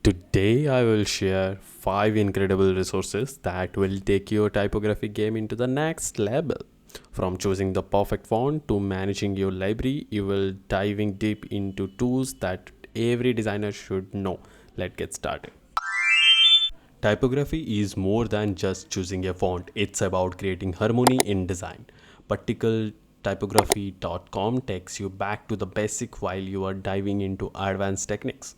Today, I will share 5 incredible resources that will take your typography game into the next level. From choosing the perfect font to managing your library, you will diving deep into tools that every designer should know. Let's get started. Typography is more than just choosing a font, it's about creating harmony in design. Particle typography.com takes you back to the basic while you are diving into advanced techniques.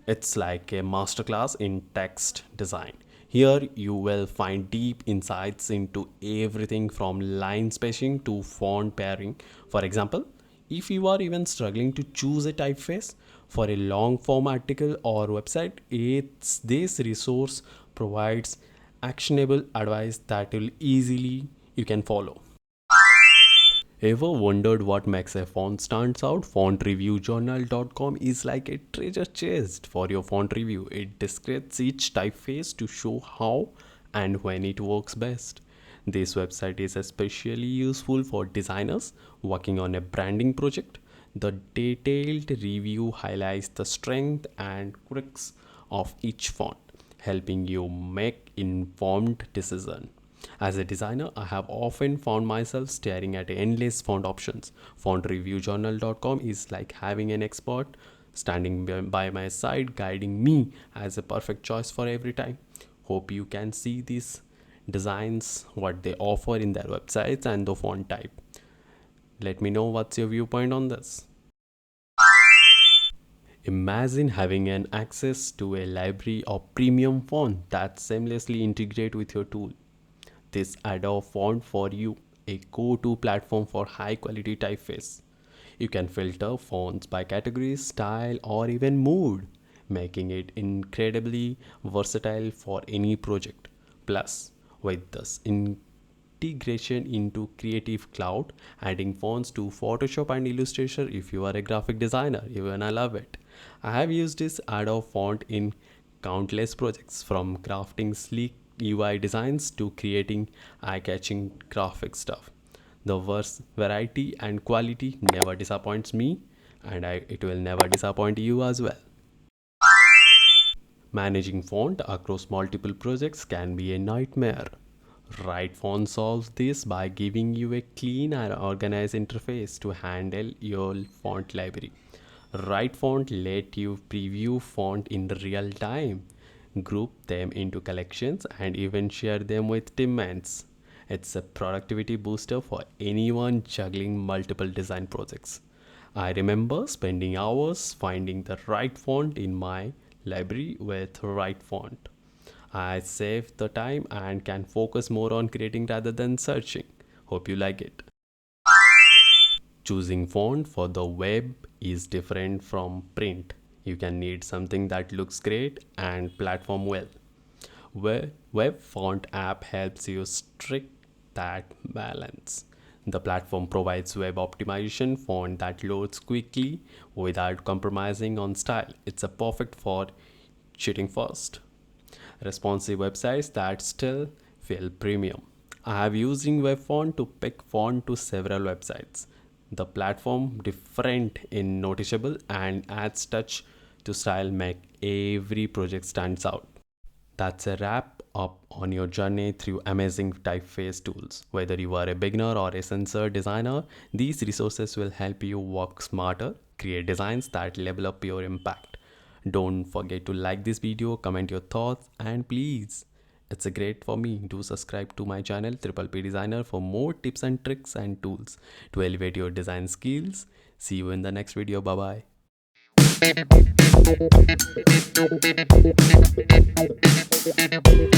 It's like a masterclass in text design. Here you will find deep insights into everything from line spacing to font pairing. For example, if you are even struggling to choose a typeface for a long form article or website, this resource provides actionable advice that will easily you can follow. Ever wondered what makes a font stands out? FontReviewJournal.com is like a treasure chest for your font review. It describes each typeface to show how and when it works best. This website is especially useful for designers working on a branding project. The detailed review highlights the strength and quirks of each font, helping you make informed decisions. As a designer, I have often found myself staring at endless font options. FontReviewJournal.com is like having an expert standing by my side, guiding me as a perfect choice for every time. Hope you can see these designs, what they offer in their websites, and the font type. Let me know what's your viewpoint on this. Imagine having an access to a library of premium font that seamlessly integrate with your tool. This Adobe font for you, a go-to platform for high-quality typeface. You can filter fonts by category, style, or even mood, making it incredibly versatile for any project. Plus, with this integration into Creative Cloud, adding fonts to Photoshop and Illustrator if you are a graphic designer, even I love it. I have used this Adobe font in countless projects, from crafting sleek UI designs to creating eye-catching graphic stuff. The variety and quality never disappoints me, and it will never disappoint you as well. Managing font across multiple projects can be a nightmare. Right Font solves this by giving you a clean and organized interface to handle your font library. Right Font let you preview font in real time, group them into collections, and even share them with teammates. It's a productivity booster for anyone juggling multiple design projects. I remember spending hours finding the right font in my library with right font. I save the time and can focus more on creating rather than searching. Hope you like it. Choosing font for the web is different from print. You can need something that looks great and platform well. Web font app helps you strike that balance. The platform provides web optimization font that loads quickly without compromising on style. It's a perfect for shooting first. Responsive websites that still feel premium. I have using web font to pick font to several websites. The platform different in noticeable and adds touch to style make every project stands out. That's a wrap up on your journey through amazing typeface tools. Whether you are a beginner or a sensor designer, these resources will help you work smarter, create designs that level up your impact. Don't forget to like this video, comment your thoughts, and please, it's a great for me. Do subscribe to my channel PPPDesigner for more tips and tricks and tools to elevate your design skills. See you in the next video. Bye bye.